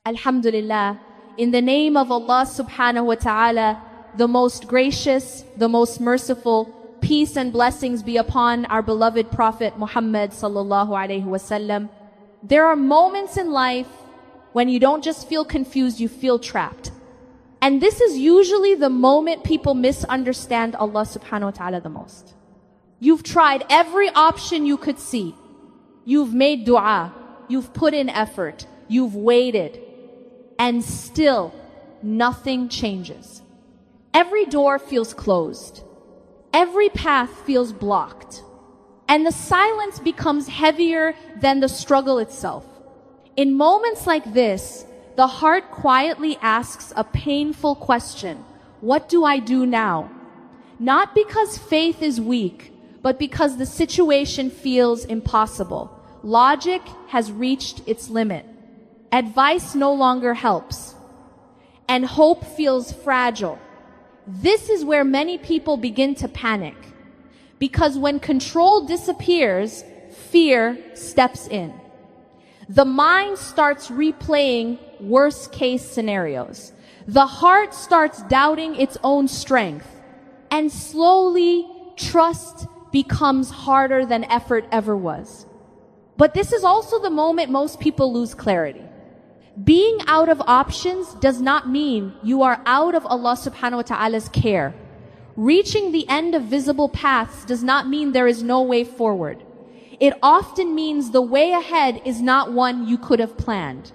Alhamdulillah, in the name of Allah subhanahu wa ta'ala, the most gracious, the most merciful, peace and blessings be upon our beloved Prophet Muhammad sallallahu alaihi wasallam. There are moments in life when you don't just feel confused, you feel trapped. And this is usually the moment people misunderstand Allah subhanahu wa ta'ala the most. You've tried every option you could see. You've made du'a, you've put in effort, you've waited, and still nothing changes. Every door feels closed. Every path feels blocked. And the silence becomes heavier than the struggle itself. In moments like this, the heart quietly asks a painful question. What do I do now? Not because faith is weak, but because the situation feels impossible. Logic has reached its limit. Advice no longer helps. And hope feels fragile. This is where many people begin to panic. Because when control disappears, fear steps in. The mind starts replaying worst case scenarios. The heart starts doubting its own strength. And slowly, trust becomes harder than effort ever was. But this is also the moment most people lose clarity. Being out of options does not mean you are out of Allah subhanahu wa ta'ala's care. Reaching the end of visible paths does not mean there is no way forward. It often means the way ahead is not one you could have planned.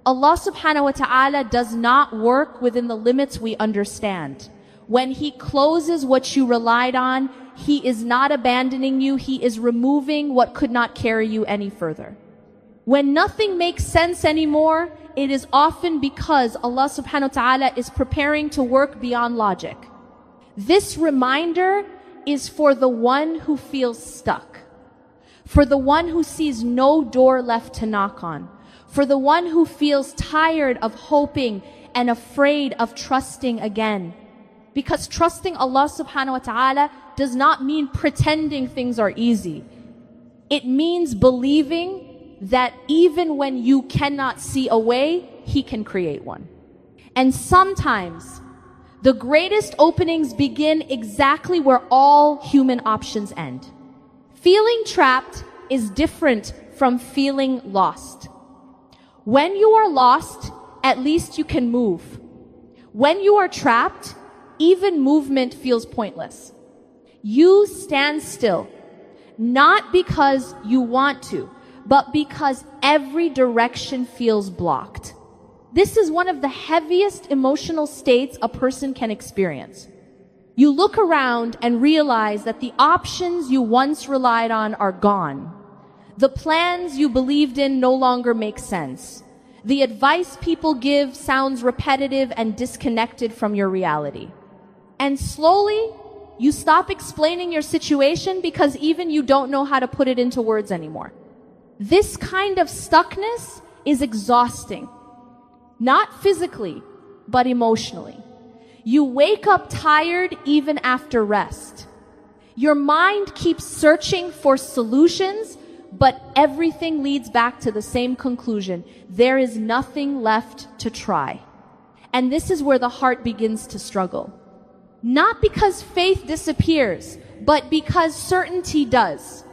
Allah subhanahu wa ta'ala does not work within the limits we understand. When He closes what you relied on, He is not abandoning you. He is removing what could not carry you any further. When nothing makes sense anymore, it is often because Allah subhanahu wa ta'ala is preparing to work beyond logic. This reminder is for the one who feels stuck, for the one who sees no door left to knock on, for the one who feels tired of hoping and afraid of trusting again. Because trusting Allah subhanahu wa ta'ala does not mean pretending things are easy. It means believing that even when you cannot see a way, He can create one. And sometimes the greatest openings begin exactly where all human options end. Feeling trapped is different from feeling lost. When you are lost, at least you can move. When you are trapped, even movement feels pointless. You stand still, not because you want to, but because every direction feels blocked. This is one of the heaviest emotional states a person can experience. You look around and realize that the options you once relied on are gone. The plans you believed in no longer make sense. The advice people give sounds repetitive and disconnected from your reality. And slowly, you stop explaining your situation because even you don't know how to put it into words anymore. This kind of stuckness is exhausting. Not physically, but emotionally. You wake up tired even after rest. Your mind keeps searching for solutions, but everything leads back to the same conclusion. There is nothing left to try. And this is where the heart begins to struggle. Not because faith disappears, but because certainty does.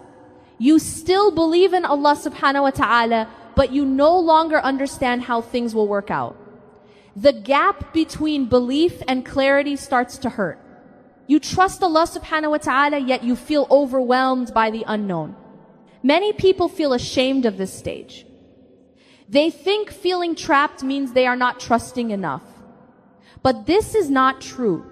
You still believe in Allah subhanahu wa ta'ala, but you no longer understand how things will work out. The gap between belief and clarity starts to hurt. You trust Allah subhanahu wa ta'ala, yet you feel overwhelmed by the unknown. Many people feel ashamed of this stage. They think feeling trapped means they are not trusting enough. But this is not true.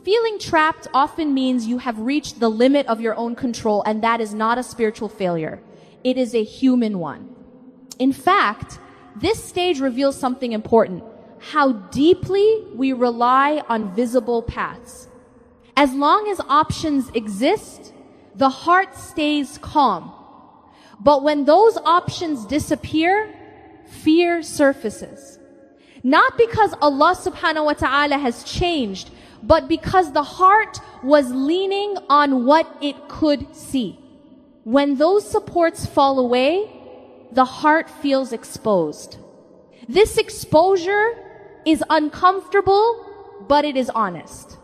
Feeling trapped often means you have reached the limit of your own control, and that is not a spiritual failure. It is a human one. In fact, this stage reveals something important: how deeply we rely on visible paths. As long as options exist, the heart stays calm. But when those options disappear, fear surfaces. Not because Allah subhanahu wa ta'ala has changed, but because the heart was leaning on what it could see. When those supports fall away, the heart feels exposed. This exposure is uncomfortable, but it is honest.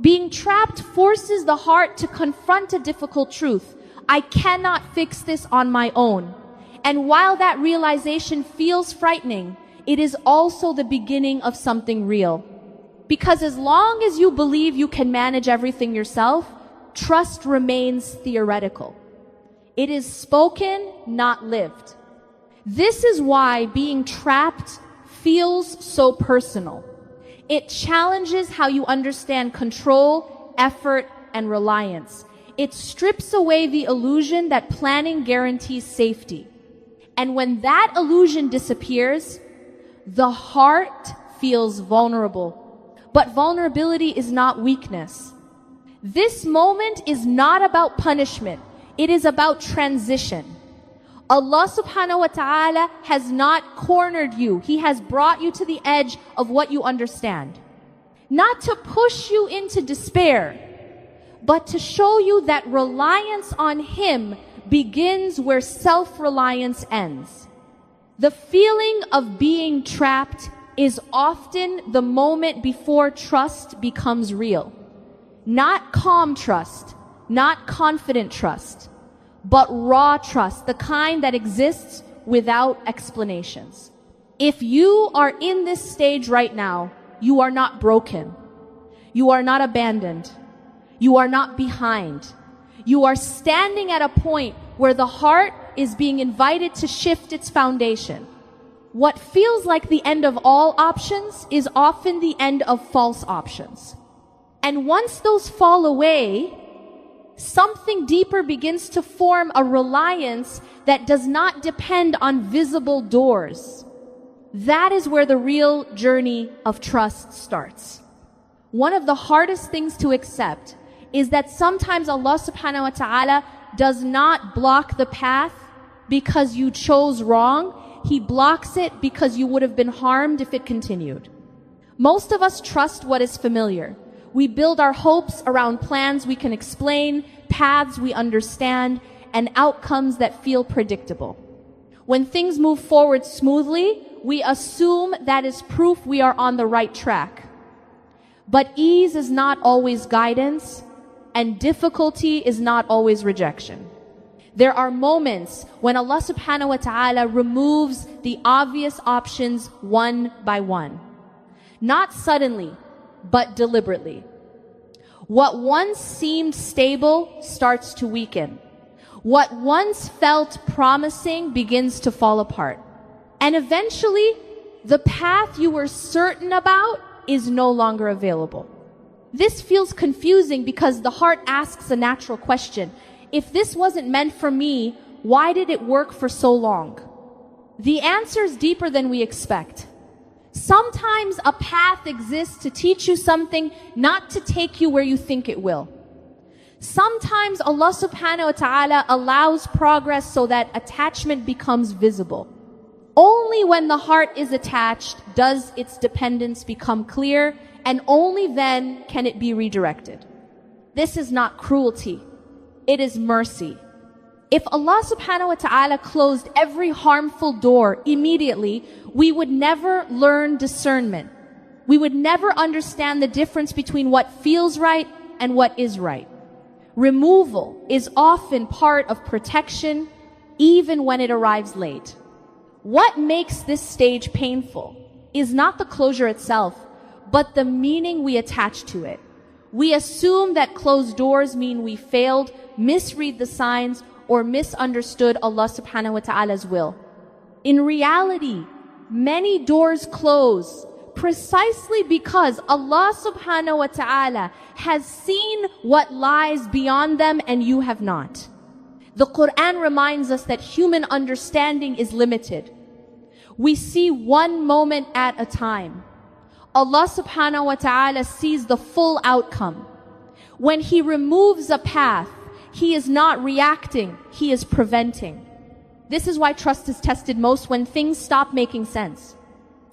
Being trapped forces the heart to confront a difficult truth. I cannot fix this on my own. And while that realization feels frightening, it is also the beginning of something real. Because as long as you believe you can manage everything yourself, trust remains theoretical. It is spoken, not lived. This is why being trapped feels so personal. It challenges how you understand control, effort, and reliance. It strips away the illusion that planning guarantees safety. And when that illusion disappears, the heart feels vulnerable. But vulnerability is not weakness. This moment is not about punishment. It is about transition. Allah subhanahu wa ta'ala has not cornered you. He has brought you to the edge of what you understand. Not to push you into despair, but to show you that reliance on Him begins where self-reliance ends. The feeling of being trapped is often the moment before trust becomes real. Not calm trust, not confident trust, but raw trust, the kind that exists without explanations. If you are in this stage right now, you are not broken. You are not abandoned. You are not behind. You are standing at a point where the heart is being invited to shift its foundation. What feels like the end of all options is often the end of false options. And once those fall away, something deeper begins to form, a reliance that does not depend on visible doors. That is where the real journey of trust starts. One of the hardest things to accept is that sometimes Allah subhanahu wa ta'ala does not block the path because you chose wrong. He blocks it because you would have been harmed if it continued. Most of us trust what is familiar. We build our hopes around plans we can explain, paths we understand, and outcomes that feel predictable. When things move forward smoothly, we assume that is proof we are on the right track. But ease is not always guidance, and difficulty is not always rejection. There are moments when Allah subhanahu wa ta'ala removes the obvious options one by one. Not suddenly, but deliberately. What once seemed stable starts to weaken. What once felt promising begins to fall apart. And eventually, the path you were certain about is no longer available. This feels confusing because the heart asks a natural question. If this wasn't meant for me, why did it work for so long? The answer is deeper than we expect. Sometimes a path exists to teach you something, not to take you where you think it will. Sometimes Allah subhanahu wa ta'ala allows progress so that attachment becomes visible. Only when the heart is attached does its dependence become clear, and only then can it be redirected. This is not cruelty. It is mercy. If Allah subhanahu wa ta'ala closed every harmful door immediately, we would never learn discernment. We would never understand the difference between what feels right and what is right. Removal is often part of protection, even when it arrives late. What makes this stage painful is not the closure itself, but the meaning we attach to it. We assume that closed doors mean we failed, misread the signs, or misunderstood Allah subhanahu wa ta'ala's will. In reality, many doors close precisely because Allah subhanahu wa ta'ala has seen what lies beyond them and you have not. The Quran reminds us that human understanding is limited. We see one moment at a time. Allah subhanahu wa ta'ala sees the full outcome. When He removes a path, He is not reacting, He is preventing. This is why trust is tested most when things stop making sense.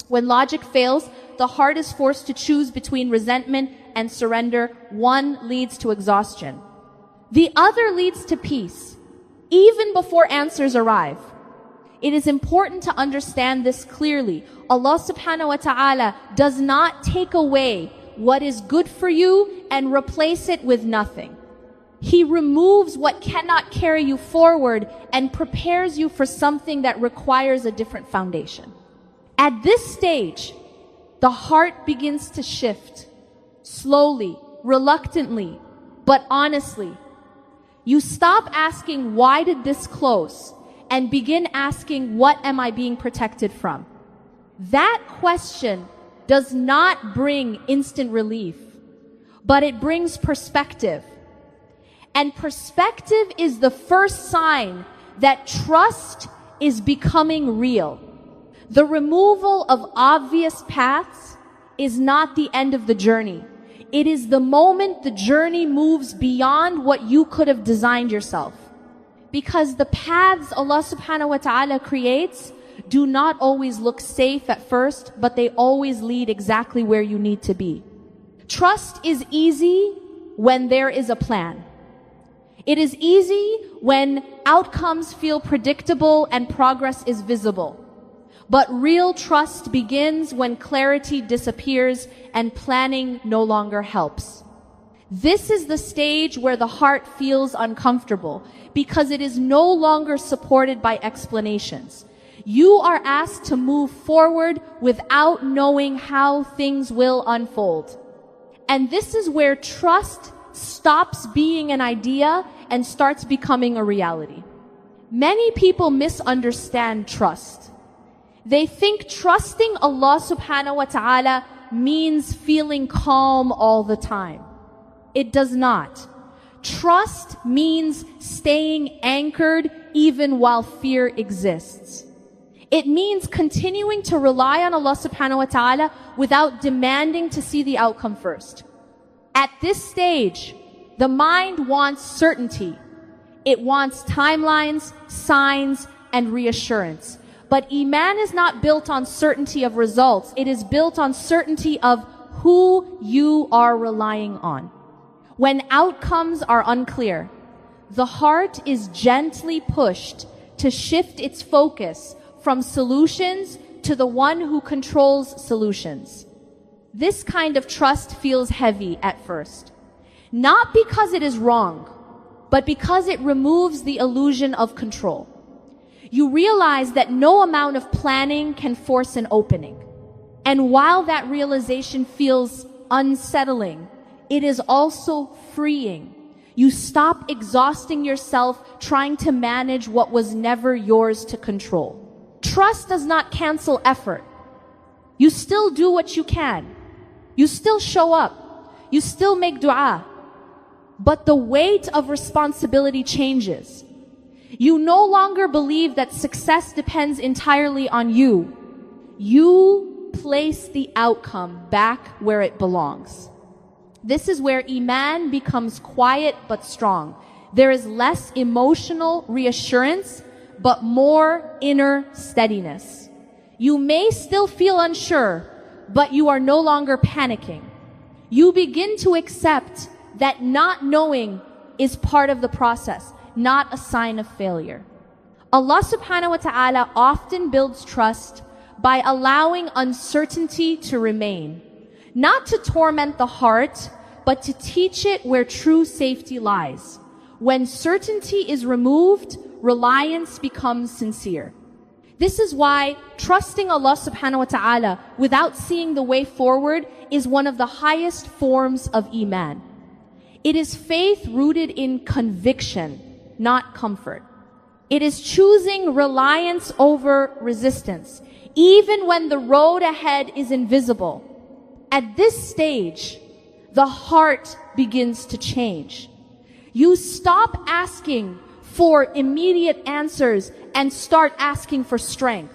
When logic fails, the heart is forced to choose between resentment and surrender. One leads to exhaustion. The other leads to peace, even before answers arrive. It is important to understand this clearly. Allah subhanahu wa ta'ala does not take away what is good for you and replace it with nothing. He removes what cannot carry you forward and prepares you for something that requires a different foundation. At this stage, the heart begins to shift, slowly, reluctantly, but honestly. You stop asking, why did this close? And begin asking, what am I being protected from? That question does not bring instant relief, but it brings perspective. And perspective is the first sign that trust is becoming real. The removal of obvious paths is not the end of the journey. It is the moment the journey moves beyond what you could have designed yourself. Because the paths Allah subhanahu wa ta'ala creates do not always look safe at first, but they always lead exactly where you need to be. Trust is easy when there is a plan. It is easy when outcomes feel predictable and progress is visible. But real trust begins when clarity disappears and planning no longer helps. This is the stage where the heart feels uncomfortable because it is no longer supported by explanations. You are asked to move forward without knowing how things will unfold. And this is where trust stops being an idea and starts becoming a reality. Many people misunderstand trust. They think trusting Allah subhanahu wa ta'ala means feeling calm all the time. It does not. Trust means staying anchored even while fear exists. It means continuing to rely on Allah subhanahu wa ta'ala without demanding to see the outcome first. At this stage, the mind wants certainty. It wants timelines, signs, and reassurance. But Iman is not built on certainty of results. It is built on certainty of who you are relying on. When outcomes are unclear, the heart is gently pushed to shift its focus from solutions to the one who controls solutions. This kind of trust feels heavy at first. Not because it is wrong, but because it removes the illusion of control. You realize that no amount of planning can force an opening. And while that realization feels unsettling, it is also freeing. You stop exhausting yourself trying to manage what was never yours to control. Trust does not cancel effort. You still do what you can. You still show up. You still make du'a. But the weight of responsibility changes. You no longer believe that success depends entirely on you. You place the outcome back where it belongs. This is where Iman becomes quiet but strong. There is less emotional reassurance, but more inner steadiness. You may still feel unsure, but you are no longer panicking. You begin to accept that not knowing is part of the process, not a sign of failure. Allah subhanahu wa ta'ala often builds trust by allowing uncertainty to remain, not to torment the heart, but to teach it where true safety lies. When certainty is removed, reliance becomes sincere. This is why trusting Allah subhanahu wa ta'ala without seeing the way forward is one of the highest forms of Iman. It is faith rooted in conviction, not comfort. It is choosing reliance over resistance, even when the road ahead is invisible. At this stage, the heart begins to change. You stop asking for immediate answers and start asking for strength.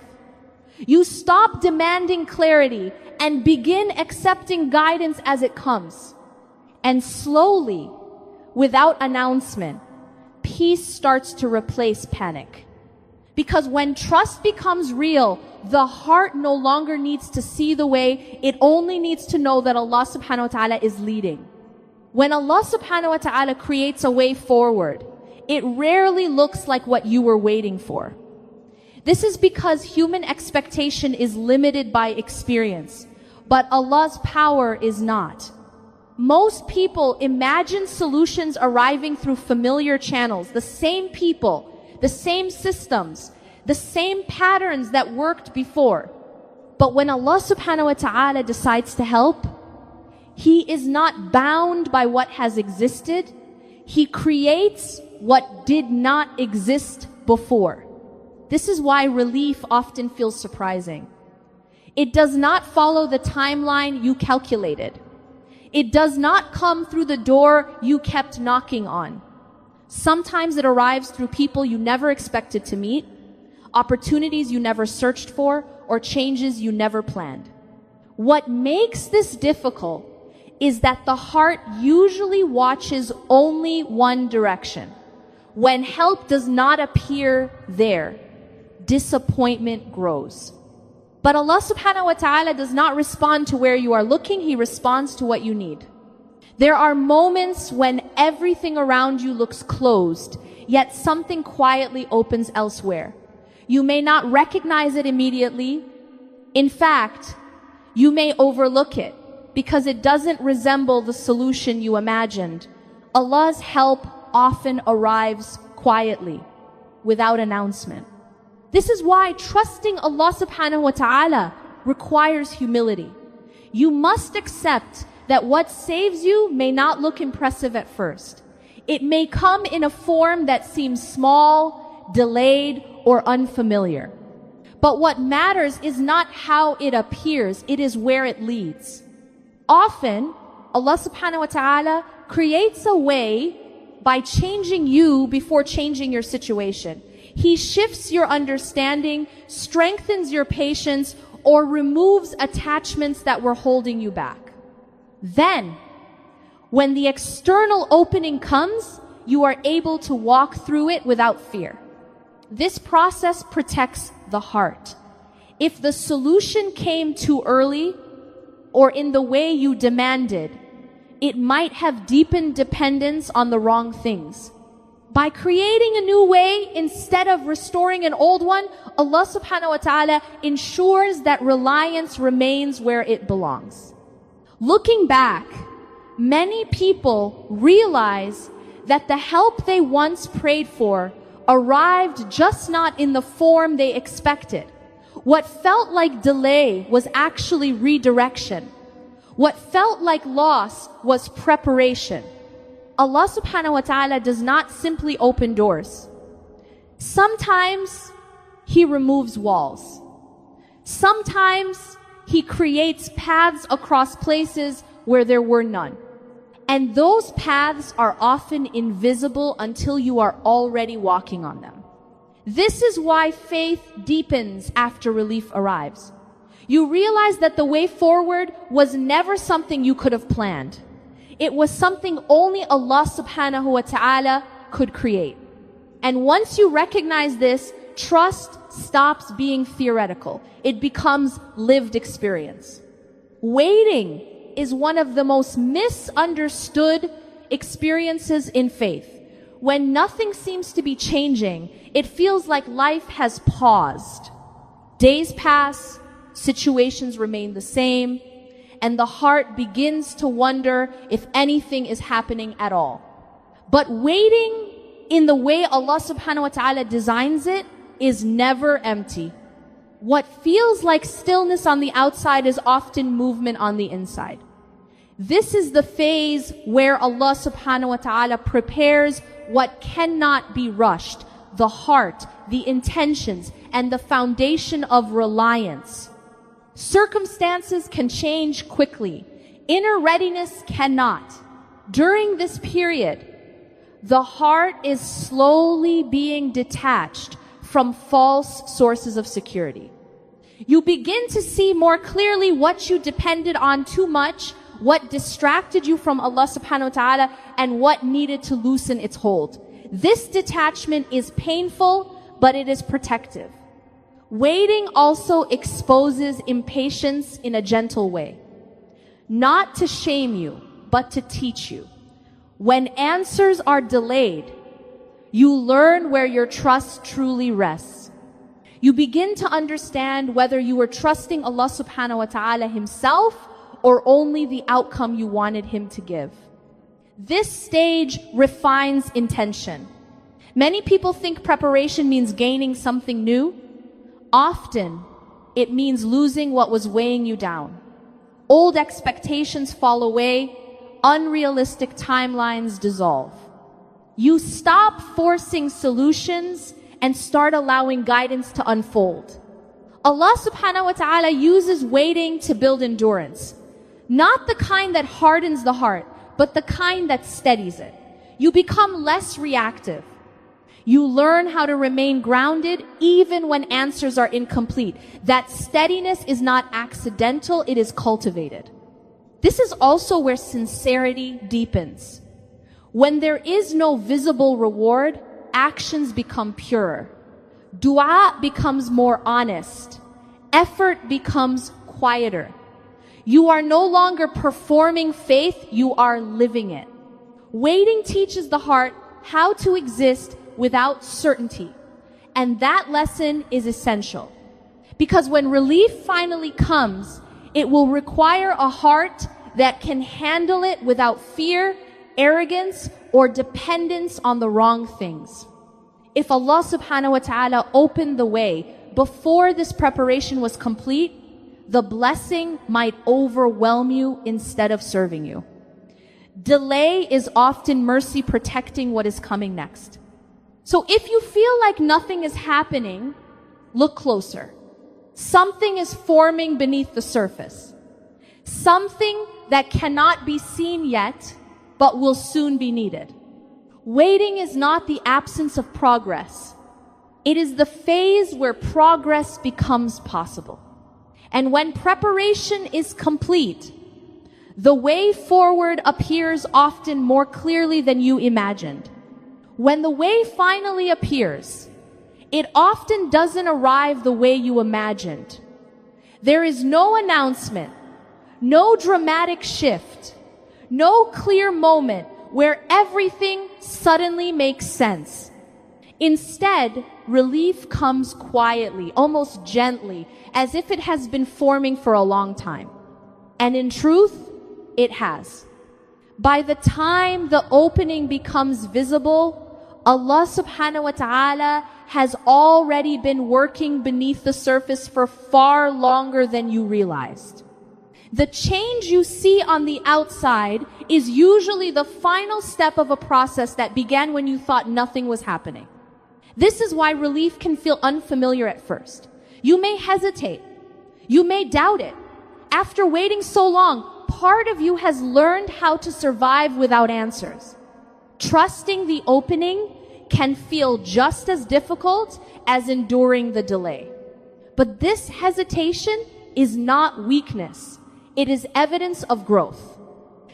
You stop demanding clarity and begin accepting guidance as it comes. And slowly, without announcement, peace starts to replace panic. Because when trust becomes real, the heart no longer needs to see the way, it only needs to know that Allah subhanahu wa ta'ala is leading. When Allah subhanahu wa ta'ala creates a way forward, it rarely looks like what you were waiting for. This is because human expectation is limited by experience, but Allah's power is not. Most people imagine solutions arriving through familiar channels, the same people, the same systems, the same patterns that worked before. But when Allah subhanahu wa ta'ala decides to help, He is not bound by what has existed. He creates what did not exist before. This is why relief often feels surprising. It does not follow the timeline you calculated. It does not come through the door you kept knocking on. Sometimes it arrives through people you never expected to meet, opportunities you never searched for, or changes you never planned. What makes this difficult is that the heart usually watches only one direction. When help does not appear there, disappointment grows. But Allah subhanahu wa ta'ala does not respond to where you are looking, He responds to what you need. There are moments when everything around you looks closed, yet something quietly opens elsewhere. You may not recognize it immediately. In fact, you may overlook it because it doesn't resemble the solution you imagined. Allah's help often arrives quietly, without announcement. This is why trusting Allah subhanahu wa ta'ala requires humility. You must accept that what saves you may not look impressive at first. It may come in a form that seems small, delayed, or unfamiliar. But what matters is not how it appears, it is where it leads. Often, Allah subhanahu wa ta'ala creates a way by changing you before changing your situation. He shifts your understanding, strengthens your patience, or removes attachments that were holding you back. Then, when the external opening comes, you are able to walk through it without fear. This process protects the heart. If the solution came too early or in the way you demanded, it might have deepened dependence on the wrong things. By creating a new way instead of restoring an old one, Allah subhanahu wa ta'ala ensures that reliance remains where it belongs. Looking back, many people realize that the help they once prayed for arrived just not in the form they expected. What felt like delay was actually redirection. What felt like loss was preparation. Allah subhanahu wa ta'ala does not simply open doors. Sometimes He removes walls. Sometimes He creates paths across places where there were none. And those paths are often invisible until you are already walking on them. This is why faith deepens after relief arrives. You realize that the way forward was never something you could have planned. It was something only Allah subhanahu wa ta'ala could create. And once you recognize this, trust stops being theoretical. It becomes lived experience. Waiting is one of the most misunderstood experiences in faith. When nothing seems to be changing, it feels like life has paused. Days pass, situations remain the same, and the heart begins to wonder if anything is happening at all. But waiting in the way Allah subhanahu wa ta'ala designs it is never empty. What feels like stillness on the outside is often movement on the inside. This is the phase where Allah subhanahu wa ta'ala prepares what cannot be rushed, the heart, the intentions, and the foundation of reliance. Circumstances can change quickly. Inner readiness cannot. During this period, the heart is slowly being detached from false sources of security. You begin to see more clearly what you depended on too much, what distracted you from Allah subhanahu wa ta'ala, and what needed to loosen its hold. This detachment is painful, but it is protective. Waiting also exposes impatience in a gentle way. Not to shame you, but to teach you. When answers are delayed, you learn where your trust truly rests. You begin to understand whether you were trusting Allah subhanahu wa ta'ala Himself or only the outcome you wanted Him to give. This stage refines intention. Many people think preparation means gaining something new. Often, it means losing what was weighing you down. Old expectations fall away, unrealistic timelines dissolve. You stop forcing solutions and start allowing guidance to unfold. Allah subhanahu wa ta'ala uses waiting to build endurance. Not the kind that hardens the heart, but the kind that steadies it. You become less reactive. You learn how to remain grounded even when answers are incomplete. That steadiness is not accidental, it is cultivated. This is also where sincerity deepens. When there is no visible reward, actions become purer. Du'a becomes more honest. Effort becomes quieter. You are no longer performing faith, you are living it. Waiting teaches the heart how to exist without certainty. And that lesson is essential. Because when relief finally comes, it will require a heart that can handle it without fear, arrogance, or dependence on the wrong things. If Allah subhanahu wa ta'ala opened the way before this preparation was complete, the blessing might overwhelm you instead of serving you. Delay is often mercy protecting what is coming next. So if you feel like nothing is happening, look closer. Something is forming beneath the surface. Something that cannot be seen yet, but will soon be needed. Waiting is not the absence of progress. It is the phase where progress becomes possible. And when preparation is complete, the way forward appears often more clearly than you imagined. When the way finally appears, it often doesn't arrive the way you imagined. There is no announcement, no dramatic shift, no clear moment where everything suddenly makes sense. Instead, relief comes quietly, almost gently, as if it has been forming for a long time. And in truth, it has. By the time the opening becomes visible, Allah subhanahu wa ta'ala has already been working beneath the surface for far longer than you realized. The change you see on the outside is usually the final step of a process that began when you thought nothing was happening. This is why relief can feel unfamiliar at first. You may hesitate. You may doubt it. After waiting so long, part of you has learned how to survive without answers. Trusting the opening can feel just as difficult as enduring the delay. But this hesitation is not weakness. It is evidence of growth.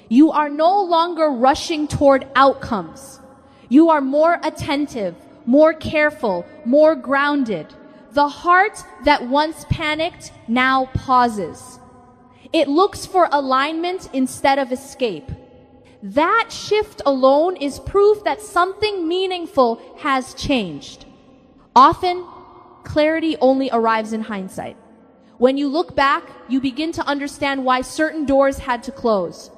You are no longer rushing toward outcomes. You are more attentive, more careful, more grounded. The heart that once panicked now pauses. It looks for alignment instead of escape. That shift alone is proof that something meaningful has changed. Often, clarity only arrives in hindsight. When you look back, you begin to understand why certain doors had to close,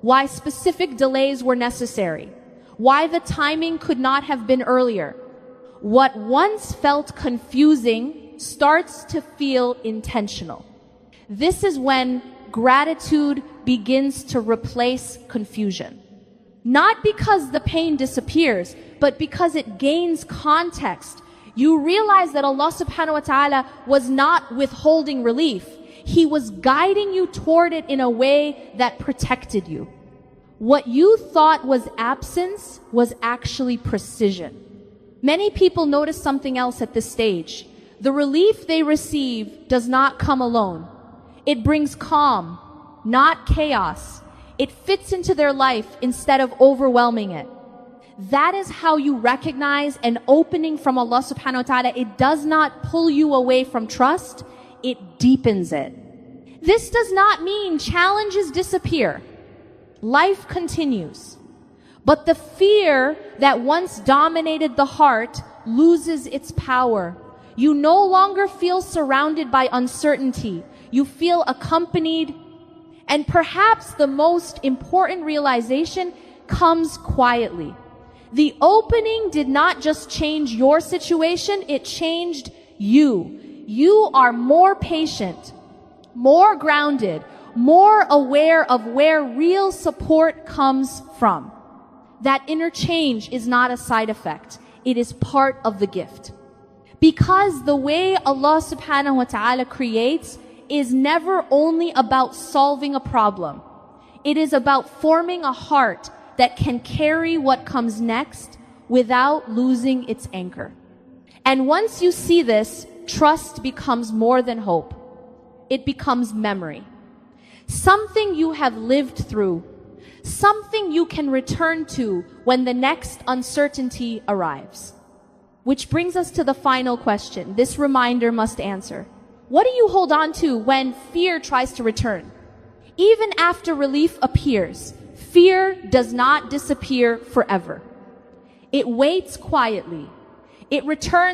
why specific delays were necessary, why the timing could not have been earlier. What once felt confusing starts to feel intentional. This is when gratitude begins to replace confusion. Not because the pain disappears, but because it gains context. You realize that Allah subhanahu wa ta'ala was not withholding relief. He was guiding you toward it in a way that protected you. What you thought was absence was actually precision. Many people notice something else at this stage. The relief they receive does not come alone. It brings calm, not chaos. It fits into their life instead of overwhelming it. That is how you recognize an opening from Allah subhanahu wa ta'ala. It does not pull you away from trust, it deepens it. This does not mean challenges disappear. Life continues. But the fear that once dominated the heart loses its power. You no longer feel surrounded by uncertainty. You feel accompanied. And perhaps the most important realization comes quietly. The opening did not just change your situation, it changed you. You are more patient, more grounded, more aware of where real support comes from. That inner change is not a side effect. It is part of the gift. Because the way Allah subhanahu wa ta'ala creates is never only about solving a problem. It is about forming a heart that can carry what comes next without losing its anchor. And once you see this, trust becomes more than hope. It becomes memory. Something you have lived through. Something you can return to when the next uncertainty arrives. Which brings us to the final question this reminder must answer. What do you hold on to when fear tries to return? Even after relief appears, fear does not disappear forever. It waits quietly. It returns